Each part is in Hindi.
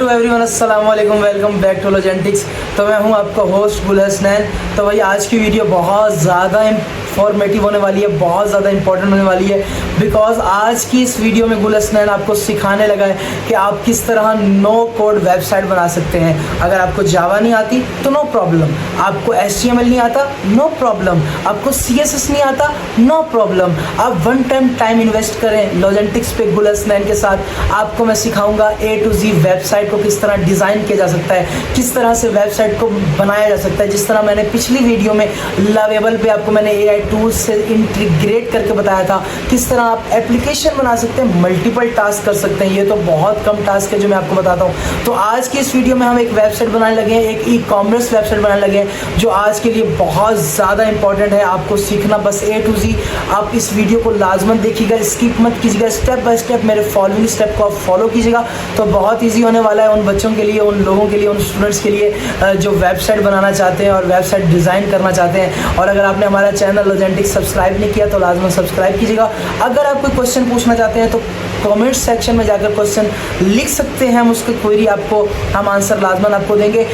टू एवरीवन, अस्सलाम वालेकुम, वेलकम बैक टू लॉजेंटिक्स। तो मैं हूं आपका होस्ट गुल हसनैन। तो भाई आज की वीडियो बहुत ज़्यादा इंफॉर्मेटिव होने वाली है, बहुत ज़्यादा इंपॉर्टेंट होने वाली है। बिकॉज आज की इस वीडियो में गुल हसनैन आपको सिखाने लगा है कि आप किस तरह नो कोड वेबसाइट बना सकते हैं। अगर आपको जावा नहीं आती तो नो प्रॉब्लम, आपको HTML नहीं आता नो प्रॉब्लम, आपको CSS नहीं आता नो प्रॉब्लम। आप वन टाइम इन्वेस्ट करें लॉजेंटिक्स पे गुल हसनैन के साथ। आपको मैं सिखाऊंगा A to Z वेबसाइट को किस तरह डिज़ाइन किया जा सकता है, किस तरह से वेबसाइट को बनाया जा सकता है। जिस तरह मैंने पिछली वीडियो में लवेबल पे आपको मैंने AI टूल्स से इंटीग्रेट करके बताया था, किस तरह आप एप्लीकेशन बना सकते हैं, मल्टीपल टास्क कर सकते हैं। ये तो बहुत कम टास्क है जो मैं आपको बताता हूँ। तो आज की इस वीडियो में हम एक वेबसाइट बनाने लगे हैं, एक ई-कॉमर्स वेबसाइट बनाने लगे हैं जो आज के लिए बहुत ज़्यादा इंपॉर्टेंट है। आपको सीखना बस A to Z। आप इस वीडियो को लाजमन देखिएगा, स्किप मत कीजिएगा, स्टेप बाय स्टेप मेरे फॉलोइंग स्टेप को आप फॉलो कीजिएगा। तो बहुत ईजी होने वाला है उन बच्चों के लिए, उन लोगों के लिए, उन स्टूडेंट्स के लिए जो वेबसाइट बनाना चाहते हैं और वेबसाइट डिज़ाइन करना चाहते हैं। और अगर आपने हमारा चैनल लॉजेंटिक्स सब्सक्राइब नहीं किया तो लाजमन सब्सक्राइब कीजिएगा। अगर आप कोई क्वेश्चन पूछना चाहते हैं तो कमेंट सेक्शन में जाकर क्वेश्चन लिख सकते हैं, हम उसकी क्वेरी आपको हम आंसर लाजमन आपको देंगे।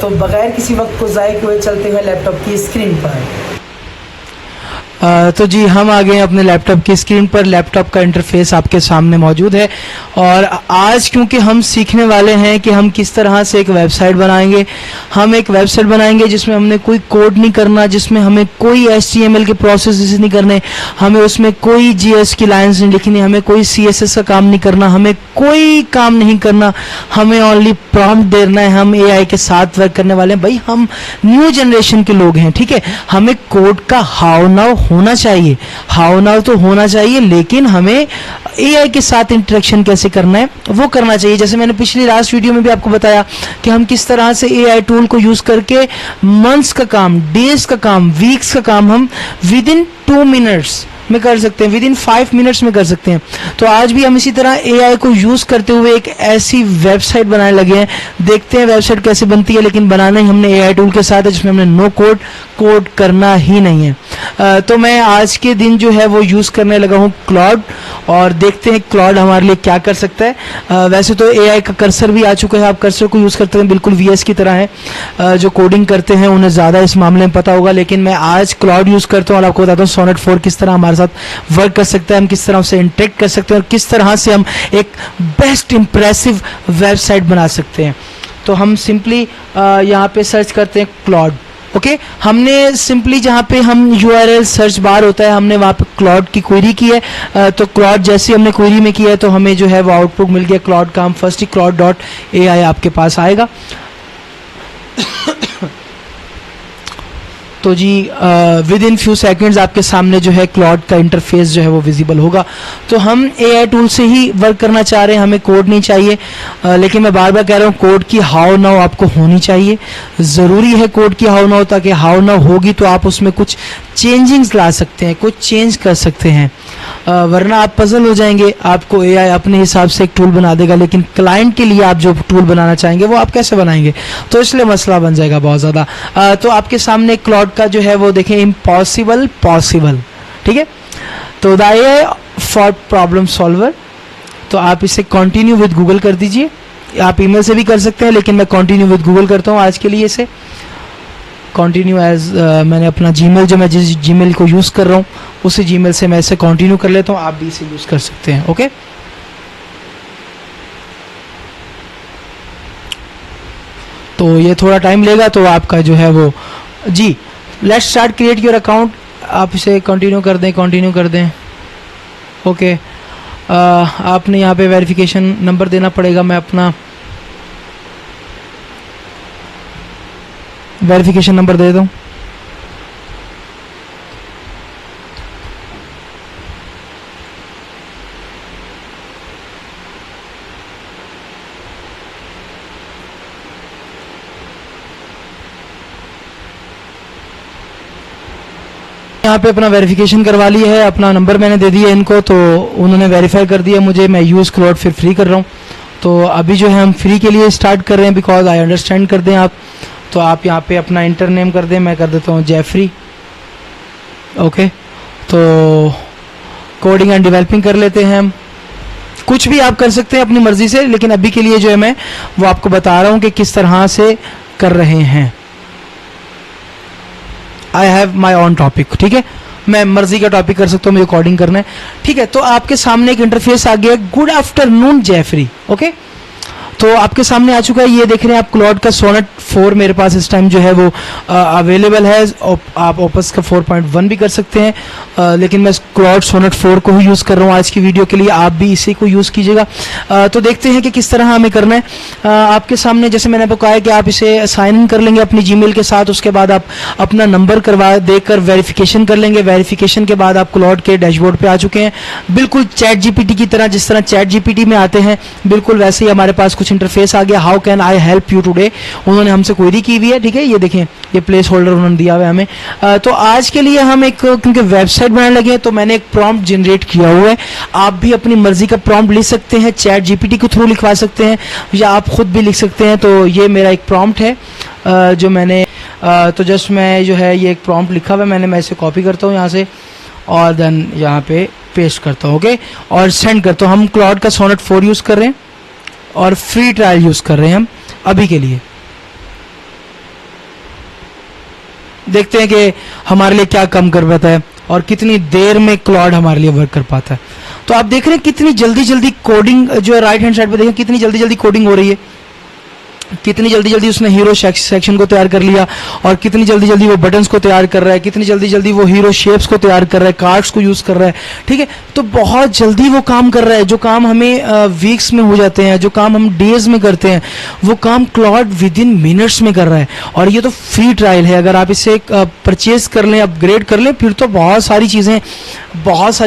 तो बगैर किसी वक्त को ज़ाय किए चलते हैं लैपटॉप की स्क्रीन पर। तो जी हम आ गए अपने लैपटॉप की स्क्रीन पर। लैपटॉप का इंटरफेस आपके सामने मौजूद है और आज क्योंकि हम सीखने वाले हैं कि हम किस तरह से एक वेबसाइट बनाएंगे। हम एक वेबसाइट बनाएंगे जिसमें हमने कोई कोड नहीं करना, जिसमें हमें कोई HTML के प्रोसेस नहीं करने, हमें उसमें कोई JS की लाइन्स नहीं लिखनी, हमें कोई CSS का काम नहीं करना, हमें कोई काम नहीं करना, हमें ओनली प्रॉम्प्ट देना है। हम AI के साथ वर्क करने वाले हैं। भाई हम न्यू जनरेशन के लोग हैं, ठीक है। हमें कोड का हाउ नाउ होना चाहिए, हाउ नाउ तो होना चाहिए, लेकिन हमें AI के साथ इंटरेक्शन कैसे करना है वो करना चाहिए। जैसे मैंने पिछली लास्ट वीडियो में भी आपको बताया कि हम किस तरह से AI टूल को यूज करके मंथ्स का काम, डेज का काम, वीक्स का काम हम विद इन 2 मिनट्स में कर सकते हैं, विद इन 5 मिनट्स में कर सकते हैं। तो आज भी हम इसी तरह AI को यूज करते हुए एक ऐसी वेबसाइट बनाने लगे हैं। देखते हैं वेबसाइट कैसे बनती है, लेकिन बनाना ही हमने AI टूल के साथ है जिसमें हमने नो कोड करना ही नहीं है। तो मैं आज के दिन जो है वो यूज करने लगा हूँ क्लॉड, और देखते हैं क्लॉड हमारे लिए क्या कर सकता है। वैसे तो AI का कर्सर भी आ चुका है, आप कर्सर को यूज करते हैं, बिल्कुल VS की तरह है। जो कोडिंग करते हैं उन्हें ज्यादा इस मामले में पता होगा, लेकिन मैं आज क्लॉड यूज करता हूँ और आपको बताता हूँ सोनेट 4 किस तरह हमारे साथ वर्क कर सकता है, हम किस तरह उससे इंटरेक्ट कर सकते हैं और किस तरह से हम एक बेस्ट इंप्रेसिव वेबसाइट बना सकते हैं। तो हम सिंपली यहाँ पे सर्च करते हैं क्लॉड। ओके, हमने सिंपली जहाँ पे हम URL सर्च बार होता है, हमने वहाँ पे क्लॉड की क्वेरी की है। तो क्लॉड जैसे हमने क्वेरी में किया है तो हमें जो है वो आउटपुट मिल गया क्लॉड का। हम फर्स्ट ही cloud.ai आपके पास आएगा। तो जी विद इन फ्यू सेकेंड्स आपके सामने जो है क्लॉड का इंटरफेस जो है वो विजिबल होगा। तो हम AI टूल से ही वर्क करना चाह रहे हैं, हमें कोड नहीं चाहिए। लेकिन मैं बार बार कह रहा हूँ कोड की हाउ नाउ आपको होनी चाहिए, ज़रूरी है कोड की हाउ नाउ, ताकि हाउ नाउ होगी तो आप उसमें कुछ चेंजिंग्स ला सकते हैं, कुछ चेंज कर सकते हैं। वरना आप पजल हो जाएंगे, आपको AI अपने हिसाब से एक टूल बना देगा, लेकिन क्लाइंट के लिए आप जो टूल बनाना चाहेंगे वो आप कैसे बनाएंगे, तो इसलिए मसला बन जाएगा बहुत ज़्यादा। तो आपके सामने क्लॉड का जो है वो देखें इम्पॉसिबल पॉसिबल, ठीक है। तो the AI for problem solver, तो आप इसे कंटिन्यू विद गूगल कर दीजिए। आप ईमेल से भी कर सकते हैं, लेकिन मैं कंटिन्यू विद गूगल करता हूँ आज के लिए। इसे कंटिन्यू एज मैंने अपना जीमेल, जो मैं जिस जीमेल को यूज़ कर रहा हूँ उसी जीमेल से मैं इसे कंटिन्यू कर लेता हूँ। आप भी इसे यूज़ कर सकते हैं। ओके, तो ये थोड़ा टाइम लेगा, तो आपका जो है वो जी let's start create your account. आप इसे कंटिन्यू कर दें। ओके, आपने यहाँ पे वेरिफिकेशन नंबर देना पड़ेगा। मैं अपना वेरिफिकेशन नंबर दे देता हूँ। यहाँ पे अपना वेरिफिकेशन करवा लिया है, अपना नंबर मैंने दे दिया इनको, तो उन्होंने वेरीफाई कर दिया मुझे। मैं यूज़ क्लॉड फिर फ्री कर रहा हूँ। तो अभी जो है हम फ्री के लिए स्टार्ट कर रहे हैं, बिकॉज आई अंडरस्टैंड कर दें आप। तो आप यहाँ पे अपना इंटर नेम कर दें, मैं कर देता हूँ जेफरी। ओके, तो कोडिंग एंड डेवलपिंग कर लेते हैं हम। कुछ भी आप कर सकते हैं अपनी मर्जी से, लेकिन अभी के लिए जो है मैं वो आपको बता रहा हूं कि किस तरह से कर रहे हैं. I have my on topic, ठीक है, मैं मर्जी का टॉपिक कर सकता हूँ, मुझे कोडिंग करना है, ठीक है. तो आपके सामने एक इंटरफेस आ गया, गुड आफ्टरनून जेफरी. ओके, तो आपके सामने आ चुका है, ये देख रहे हैं आप क्लॉड का सोनेट 4 मेरे पास इस टाइम जो है वो अवेलेबल है. आप ओपस का 4.1 भी कर सकते हैं, लेकिन मैं क्लॉड सोनेट 4 को ही यूज़ कर रहा हूँ आज की वीडियो के लिए. आप भी इसी को यूज़ कीजिएगा. तो देखते हैं कि किस तरह हमें करना है. आपके सामने जैसे मैंने आपको कहा है कि आप इसे साइन इन कर लेंगे अपनी जीमेल के साथ. उसके बाद आप अपना नंबर करवा देकर वेरिफिकेशन कर लेंगे. वेरिफिकेशन के बाद आप क्लॉड के डैशबोर्ड पे आ चुके हैं, बिल्कुल चैट जीपीटी की तरह. जिस तरह चैट जीपीटी में आते हैं बिल्कुल वैसे ही हमारे पास कुछ इंटरफेस आ गया. How can I help you today, उन्होंने हमसे क्वेरी की हुई है, ठीक है. ये देखें, ये प्लेस होल्डर उन्होंने दिया हुआ है हमें. तो आज के लिए हम एक, क्योंकि वेबसाइट बनाने लगे हैं तो मैंने एक प्रॉम्प्ट जनरेट किया हुआ है. आप भी अपनी मर्जी का प्रॉम्प्ट लिख सकते हैं, चैट जीपीटी के थ्रू लिखवा सकते हैं या आप खुद भी लिख सकते हैं. तो ये मेरा एक प्रॉम्प्ट है जो मैंने तो जस्ट मैं जो है ये एक प्रॉम्प्ट लिखा हुआ है मैंने, मैं इसे कॉपी करता हूँ यहाँ से और देन यहाँ पे पेस्ट करता हूँ. ओके, और सेंड करता हूँ. हम क्लॉड का सोनेट 4 यूज़ कर रहे हैं और फ्री ट्रायल यूज़ कर रहे हैं हम अभी के लिए. देखते हैं कि हमारे लिए क्या कम कर पाता है और कितनी देर में क्लॉड हमारे लिए वर्क कर पाता है. तो आप देख रहे हैं कितनी जल्दी जल्दी कोडिंग जो है राइट हैंड साइड पे देखें कितनी जल्दी जल्दी कोडिंग हो रही है. कितनी जल्दी जल्दी उसने हीरो सेक्शन को तैयार कर लिया और कितनी जल्दी जल्दी वो बटन्स को तैयार कर रहा है, कितनी जल्दी जल्दी वो हीरो शेप्स को तैयार कर रहा है, कार्ड्स को यूज़ कर रहा है, ठीक है. तो बहुत जल्दी वो काम कर रहा है. जो काम हमें वीक्स में हो जाते हैं, जो काम हम डेज में करते हैं, वो काम क्लॉड विद इन मिनट्स में कर रहा है. और ये तो फ्री ट्रायल है. अगर आप इसे परचेज कर लें, अपग्रेड कर लें, फिर तो बहुत सारी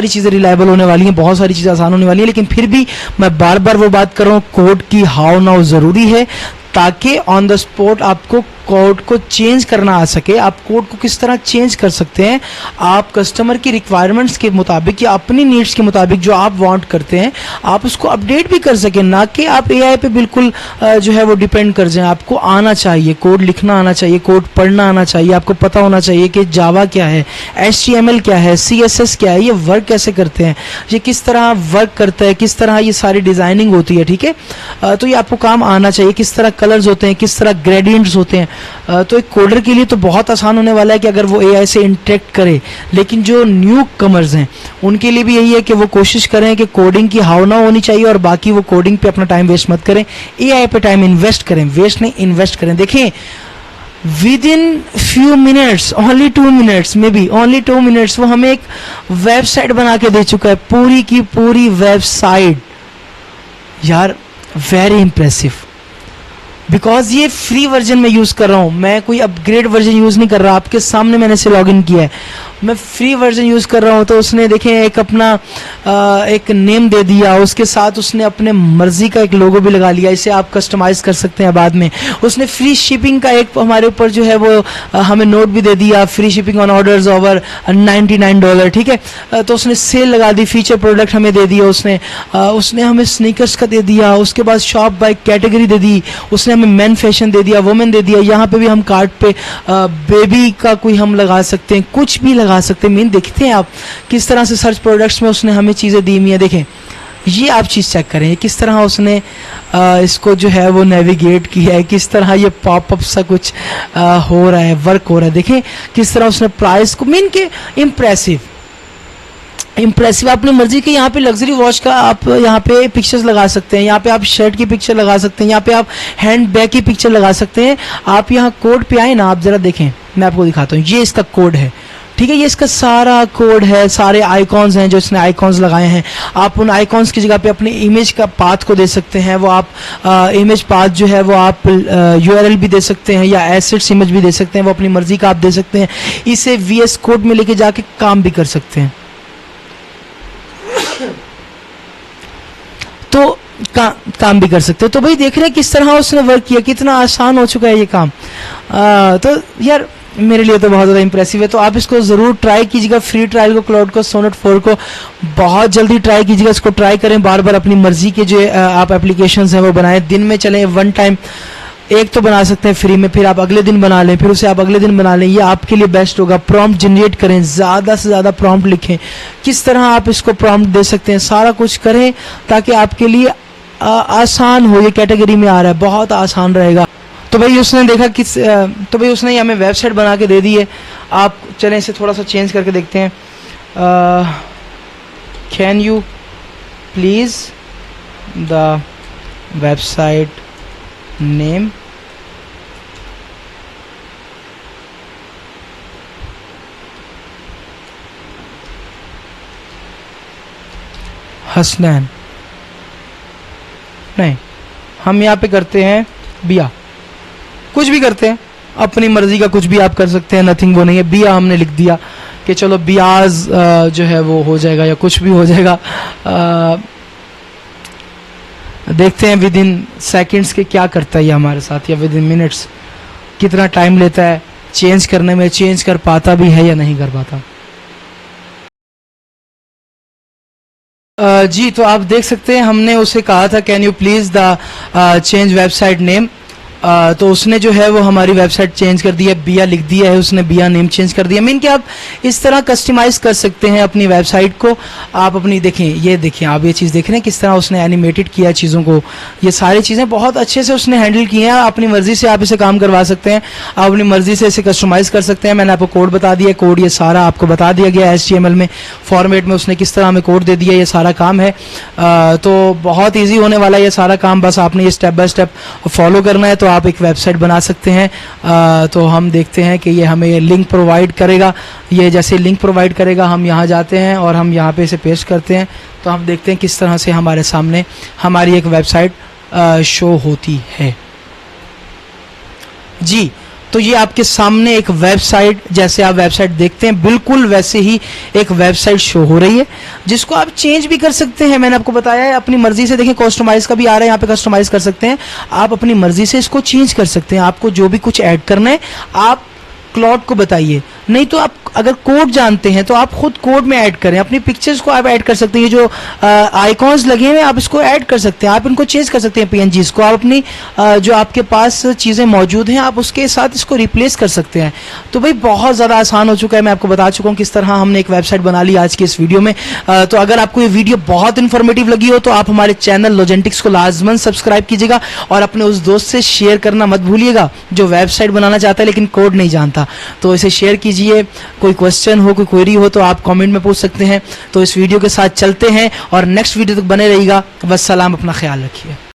चीज़ें रिलायबल होने वाली हैं, बहुत सारी चीज़ें आसान होने वाली हैं. लेकिन फिर भी मैं बार बार वो बात कर रहा हूँ, कोड की हाउ नाउ ज़रूरी है ताकि ऑन द स्पॉट आपको कोड को चेंज करना आ सके. आप कोड को किस तरह चेंज कर सकते हैं, आप कस्टमर की रिक्वायरमेंट्स के मुताबिक या अपनी नीड्स के मुताबिक जो आप वांट करते हैं आप उसको अपडेट भी कर सकें. ना कि आप एआई पे बिल्कुल जो है वो डिपेंड कर जाएं. आपको आना चाहिए, कोड लिखना आना चाहिए, कोड पढ़ना आना चाहिए. आपको पता होना चाहिए कि जावा क्या है, HTML क्या है, CSS क्या है, ये वर्क कैसे करते हैं, ये किस तरह वर्क करता है, किस तरह ये सारी डिज़ाइनिंग होती है, ठीक है. तो ये आपको काम आना चाहिए. किस तरह कलर्स होते हैं, किस तरह ग्रेडियंट्स होते हैं. तो एक कोडर के लिए तो बहुत आसान होने वाला है कि अगर वो एआई से इंटरेक्ट करे. लेकिन जो न्यू कमर्स हैं उनके लिए भी यही है कि वो कोशिश करें कि कोडिंग की हाव ना होनी चाहिए और बाकी वो कोडिंग पे अपना टाइम वेस्ट मत करें, एआई पे टाइम इन्वेस्ट करें. वेस्ट नहीं, इन्वेस्ट करें. देखें, with in few minutes, only 2 minutes, may be only 2 minutes, वो हमें एक वेबसाइट बना के दे चुका है, पूरी की पूरी वेबसाइट. यार वेरी इंप्रेसिव. बिकॉज ये फ्री वर्जन में यूज़ कर रहा हूँ, मैं कोई अपग्रेड वर्जन यूज़ नहीं कर रहा. आपके सामने मैंने इसे लॉगिन किया है, मैं फ्री वर्जन यूज़ कर रहा हूँ. तो उसने देखें एक अपना एक नेम दे दिया, उसके साथ उसने अपने मर्जी का एक लोगो भी लगा लिया. इसे आप कस्टमाइज़ कर सकते हैं बाद में. उसने फ्री शिपिंग का एक हमारे ऊपर जो है वो हमें नोट भी दे दिया, free shipping on orders over $99, ठीक है. तो उसने सेल लगा दी, फीचर प्रोडक्ट हमें दे दिया उसने हमें स्नीकर्स का दे दिया. उसके बाद शॉप बाय कैटेगरी दे दी, उसने हमें मेन फैशन दे दिया, वुमेन दे दिया. यहाँ पे भी हम कार्ड पे बेबी का कोई हम लगा सकते हैं, कुछ भी लगा सकते हैं. मीन देखते हैं आप किस तरह से सर्च प्रोडक्ट्स में उसने हमें चीज़ें दी हुई हैं. देखें, ये आप चीज़ चेक करें किस तरह उसने इसको जो है वो नेविगेट किया है, किस तरह ये पॉपअप सा कुछ हो रहा है, वर्क हो रहा है. देखें किस तरह उसने प्राइस को, मीन के इम्प्रेसिव. अपनी मर्जी के. यहाँ पे लग्जरी वॉच का आप यहाँ पे पिक्चर्स लगा सकते हैं, यहाँ पे आप शर्ट की पिक्चर लगा सकते हैं, यहाँ पे आप हैंड बैग की पिक्चर लगा सकते हैं. आप यहाँ कोड पे आए ना, आप ज़रा देखें, मैं आपको दिखाता हूँ. ये इसका कोड है, ठीक है. ये इसका सारा कोड है, सारे आइकॉन्स हैं जो इसने आइकॉन्स लगाए हैं. आप उन आइकॉन्स की जगह पे अपने इमेज का पाथ को दे सकते हैं. वो आप इमेज पाथ जो है वो आप URL भी दे सकते हैं या एसेट्स इमेज भी दे सकते हैं, वो अपनी मर्जी का आप दे सकते हैं. इसे VS कोड में लेके जाके काम भी कर सकते हैं. तो काम भी कर सकते हो. तो भाई देख रहे हैं किस तरह उसने वर्क किया, कितना आसान हो चुका है ये काम. तो यार मेरे लिए तो बहुत ज़्यादा इंप्रेसिव है. तो आप इसको ज़रूर ट्राई कीजिएगा, फ्री ट्रायल को, क्लाउड को, सोनेट 4 को बहुत जल्दी ट्राई कीजिएगा. इसको ट्राई करें बार बार, अपनी मर्जी के जो आप एप्लीकेशंस हैं वो बनाएं. दिन में चलें, वन टाइम एक तो बना सकते हैं फ्री में, फिर आप अगले दिन बना लें, फिर उसे आप अगले दिन बना लें, ये आपके लिए बेस्ट होगा। प्रॉम्प्ट जनरेट करें, ज़्यादा से ज़्यादा प्रॉम्प्ट लिखें, किस तरह आप इसको प्रॉम्प्ट दे सकते हैं, सारा कुछ करें ताकि आपके लिए आसान हो। ये कैटेगरी में आ रहा है, बहुत आसान रहेगा। तो भाई उसने देखा तो भाई उसने हमें वेबसाइट बना के दे दी है। आप चलें इसे थोड़ा सा चेंज करके देखते हैं। Can you please the website name, Hasnain, नहीं हम यहाँ पे करते हैं बिया, कुछ भी करते हैं अपनी मर्जी का, कुछ भी आप कर सकते हैं, नथिंग वो नहीं है। बिया हमने लिख दिया कि चलो बियाज जो है वो हो जाएगा या कुछ भी हो जाएगा। देखते हैं विद इन सेकेंड्स के क्या करता है ये हमारे साथ, या विद इन मिनट्स कितना टाइम लेता है चेंज करने में, चेंज कर पाता भी है या नहीं कर पाता। जी तो आप देख सकते हैं हमने उसे कहा था can you please the change website name, तो उसने जो है वो हमारी वेबसाइट चेंज कर दी है, बिया लिख दिया है उसने, बिया नेम चेंज कर दिया। मीन कि आप इस तरह कस्टमाइज़ कर सकते हैं अपनी वेबसाइट को। आप अपनी देखें, ये देखें, आप ये चीज़ देख रहे हैं किस तरह उसने एनिमेटेड किया चीज़ों को, ये सारी चीज़ें बहुत अच्छे से उसने हैंडल की हैं। अपनी मर्ज़ी से आप इसे काम करवा सकते हैं, आप अपनी मर्ज़ी से इसे कस्टमाइज़ कर सकते हैं। मैंने आपको कोड बता दिया, कोड ये सारा आपको बता दिया गया HTML में फॉर्मेट में, उसने किस तरह हमें कोड दे दिया, ये सारा काम है। तो बहुत ईजी होने वाला है ये सारा काम, बस आपने ये स्टेप बाय स्टेप फॉलो करना है तो आप एक वेबसाइट बना सकते हैं। तो हम देखते हैं कि ये हमें लिंक प्रोवाइड करेगा। ये जैसे लिंक प्रोवाइड करेगा हम यहाँ जाते हैं और हम यहाँ पे इसे पेस्ट करते हैं, तो हम देखते हैं किस तरह से हमारे सामने हमारी एक वेबसाइट शो होती है। जी तो ये आपके सामने एक वेबसाइट, जैसे आप वेबसाइट देखते हैं बिल्कुल वैसे ही एक वेबसाइट शो हो रही है, जिसको आप चेंज भी कर सकते हैं। मैंने आपको बताया है अपनी मर्जी से, देखें कस्टमाइज का भी आ रहा है यहाँ पे, कस्टमाइज कर सकते हैं आप अपनी मर्जी से, इसको चेंज कर सकते हैं। आपको जो भी कुछ ऐड करना है आप क्लाउड को बताइए, नहीं तो आप अगर कोड जानते हैं तो आप खुद कोड में ऐड करें, अपनी पिक्चर्स को आप ऐड कर सकते हैं। ये जो आइकॉन्स लगे हुए आप इसको ऐड कर सकते हैं, आप इनको चेंज कर सकते हैं PNGs को, आप अपनी जो आपके पास चीज़ें मौजूद हैं आप उसके साथ इसको रिप्लेस कर सकते हैं। तो भाई बहुत ज़्यादा आसान हो चुका है, मैं आपको बता चुका हूँ किस तरह हमने एक वेबसाइट बना ली आज की इस वीडियो में। तो अगर आपको ये वीडियो बहुत इन्फॉर्मेटिव लगी हो तो आप हमारे चैनल लोजेंटिक्स को लाजमन सब्सक्राइब कीजिएगा और अपने उस दोस्त से शेयर करना मत भूलिएगा जो वेबसाइट बनाना चाहता है लेकिन कोड नहीं जानता, तो इसे शेयर कीजिए। कोई क्वेश्चन हो, कोई क्वेरी हो तो आप कमेंट में पूछ सकते हैं। तो इस वीडियो के साथ चलते हैं और नेक्स्ट वीडियो तक बने रहिएगा। वस्सलाम, अपना ख्याल रखिए।